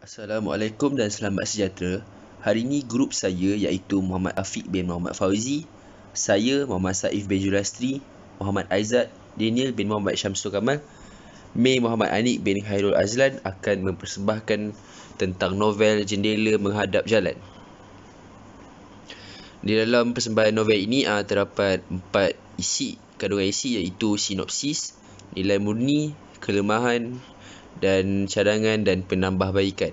Assalamualaikum dan selamat sejahtera. Hari ini grup saya iaitu Muhammad Afiq bin Muhammad Fauzi, saya Muhammad Saif bin Julastri, Muhammad Aizat, Daniel bin Muhammad Syamsul Kamal, May Muhammad Anik bin Khairul Azlan akan mempersembahkan tentang novel Jendela Menghadap Jalan. Di dalam persembahan novel ini terdapat 4 isi, kandungan isi iaitu sinopsis, nilai murni, kelemahan dan cadangan dan penambahbaikan.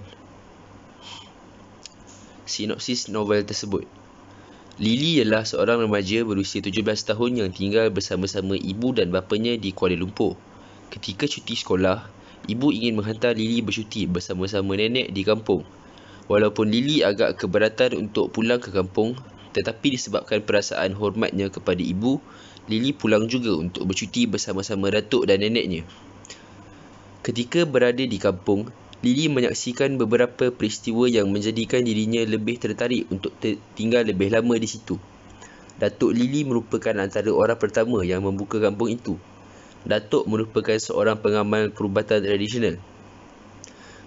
Sinopsis novel tersebut. Lily ialah seorang remaja berusia 17 tahun yang tinggal bersama-sama ibu dan bapanya di Kuala Lumpur. Ketika cuti sekolah, ibu ingin menghantar Lily bercuti bersama-sama nenek di kampung. Walaupun Lily agak keberatan untuk pulang ke kampung, tetapi disebabkan perasaan hormatnya kepada ibu, Lily pulang juga untuk bercuti bersama-sama datuk dan neneknya. Ketika berada di kampung, Lily menyaksikan beberapa peristiwa yang menjadikan dirinya lebih tertarik untuk tinggal lebih lama di situ. Datuk Lily merupakan antara orang pertama yang membuka kampung itu. Datuk merupakan seorang pengamal perubatan tradisional.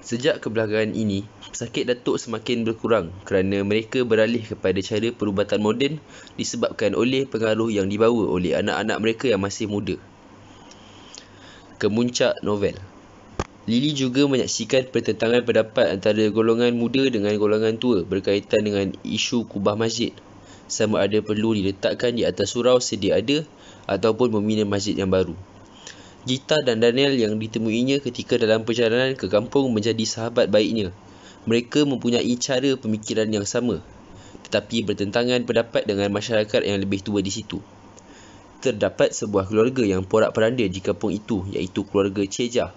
Sejak kebelakangan ini, pesakit Datuk semakin berkurang kerana mereka beralih kepada cara perubatan moden disebabkan oleh pengaruh yang dibawa oleh anak-anak mereka yang masih muda. Kemuncak novel. Lily juga menyaksikan pertentangan pendapat antara golongan muda dengan golongan tua berkaitan dengan isu kubah masjid, sama ada perlu diletakkan di atas surau sedia ada ataupun membina masjid yang baru. Gita dan Daniel yang ditemuinya ketika dalam perjalanan ke kampung menjadi sahabat baiknya. Mereka mempunyai cara pemikiran yang sama, tetapi bertentangan pendapat dengan masyarakat yang lebih tua di situ. Terdapat sebuah keluarga yang porak-poranda di kampung itu, iaitu keluarga Cik Jah.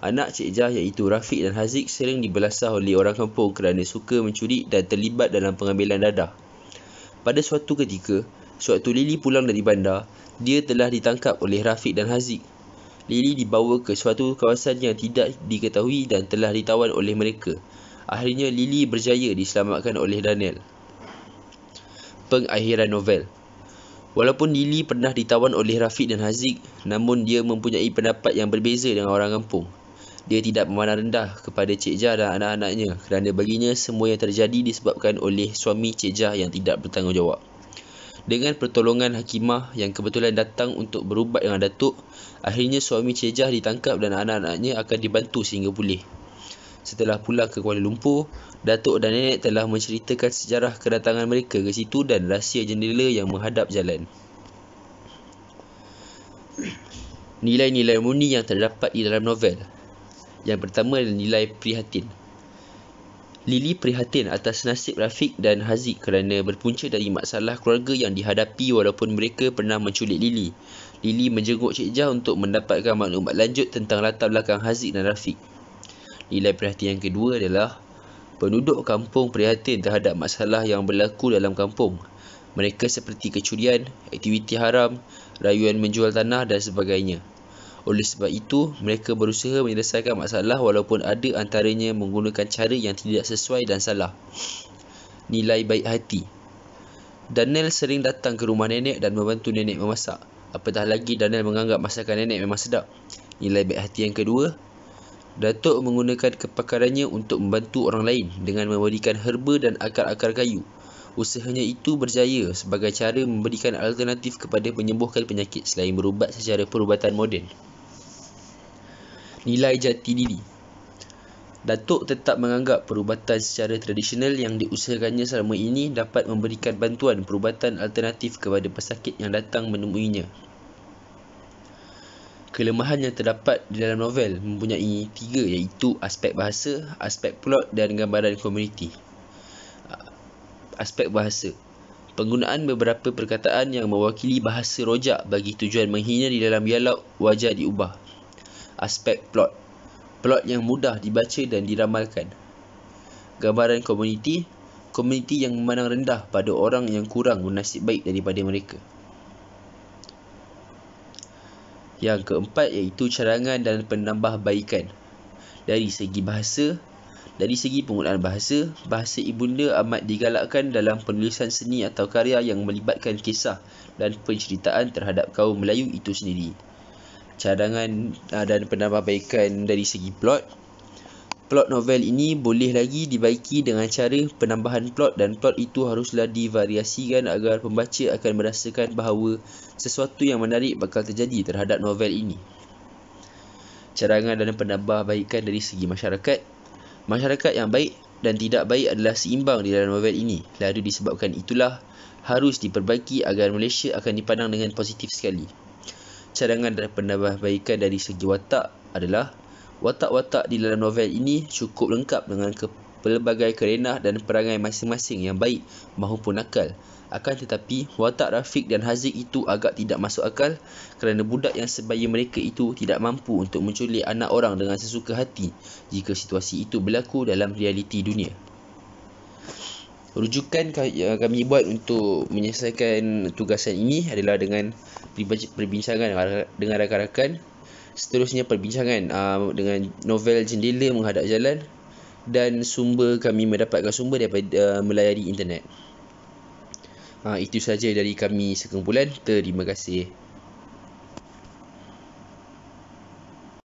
Anak Cik Jah iaitu Rafiq dan Haziq sering dibelasah oleh orang kampung kerana suka mencuri dan terlibat dalam pengambilan dadah. Pada suatu ketika, sewaktu Lily pulang dari bandar, dia telah ditangkap oleh Rafiq dan Haziq. Lily dibawa ke suatu kawasan yang tidak diketahui dan telah ditawan oleh mereka. Akhirnya Lily berjaya diselamatkan oleh Daniel. Pengakhiran novel. Walaupun Lily pernah ditawan oleh Rafiq dan Haziq, namun dia mempunyai pendapat yang berbeza dengan orang kampung. Dia tidak memandang rendah kepada Cik Jah dan anak-anaknya kerana baginya semua yang terjadi disebabkan oleh suami Cik Jah yang tidak bertanggungjawab. Dengan pertolongan Hakimah yang kebetulan datang untuk berubat dengan Datuk, akhirnya suami Cik Jah ditangkap dan anak-anaknya akan dibantu sehingga pulih. Setelah pulang ke Kuala Lumpur, Datuk dan Nenek telah menceritakan sejarah kedatangan mereka ke situ dan rahsia jendela yang menghadap jalan. Nilai-nilai murni yang terdapat di dalam novel. Yang pertama adalah nilai prihatin. Lily prihatin atas nasib Rafiq dan Haziq kerana berpunca dari masalah keluarga yang dihadapi walaupun mereka pernah menculik Lily. Lily menjenguk Cik Jah untuk mendapatkan maklumat lanjut tentang latar belakang Haziq dan Rafiq. Nilai perhatian yang kedua adalah penduduk kampung prihatin terhadap masalah yang berlaku dalam kampung. Mereka seperti kecurian, aktiviti haram, rayuan menjual tanah dan sebagainya. Oleh sebab itu, mereka berusaha menyelesaikan masalah walaupun ada antaranya menggunakan cara yang tidak sesuai dan salah. Nilai baik hati. Daniel sering datang ke rumah nenek dan membantu nenek memasak. Apatah lagi Daniel menganggap masakan nenek memang sedap. Nilai baik hati yang kedua, Datuk menggunakan kepakarannya untuk membantu orang lain dengan memberikan herba dan akar-akar kayu. Usahanya itu berjaya sebagai cara memberikan alternatif kepada menyembuhkan penyakit selain berubat secara perubatan moden. Nilai jati diri. Datuk tetap menganggap perubatan secara tradisional yang diusahakannya selama ini dapat memberikan bantuan perubatan alternatif kepada pesakit yang datang menemuinya. Kelemahan yang terdapat di dalam novel mempunyai 3 iaitu aspek bahasa, aspek plot dan gambaran komuniti. Aspek bahasa. Penggunaan beberapa perkataan yang mewakili bahasa rojak bagi tujuan menghina di dalam dialog wajar diubah. Aspek plot. Plot yang mudah dibaca dan diramalkan. Gambaran komuniti. Komuniti yang memandang rendah pada orang yang kurang bernasib baik daripada mereka. Yang keempat iaitu cadangan dan penambahbaikan. Dari segi bahasa, dari segi penggunaan bahasa, bahasa ibunda amat digalakkan dalam penulisan seni atau karya yang melibatkan kisah dan penceritaan terhadap kaum Melayu itu sendiri. Cadangan dan penambahbaikan dari segi plot. Plot novel ini boleh lagi dibaiki dengan cara penambahan plot, dan plot itu haruslah divariasikan agar pembaca akan merasakan bahawa sesuatu yang menarik bakal terjadi terhadap novel ini. Cadangan dan penambahbaikan dari segi masyarakat. Masyarakat yang baik dan tidak baik adalah seimbang di dalam novel ini. Lalu disebabkan itulah harus diperbaiki agar Malaysia akan dipandang dengan positif sekali. Cadangan dan penambahbaikan dari segi watak adalah watak-watak di dalam novel ini cukup lengkap dengan pelbagai kerenah dan perangai masing-masing yang baik maupun nakal. Akan tetapi, watak Rafiq dan Haziq itu agak tidak masuk akal kerana budak yang sebaya mereka itu tidak mampu untuk menculik anak orang dengan sesuka hati jika situasi itu berlaku dalam realiti dunia. Rujukan yang kami buat untuk menyelesaikan tugasan ini adalah dengan perbincangan dengan rakan-rakan. Seterusnya perbincangan dengan novel Jendela Menghadap Jalan, dan kami mendapatkan sumber daripada melayari internet. Itu saja dari kami sekumpulan. Terima kasih.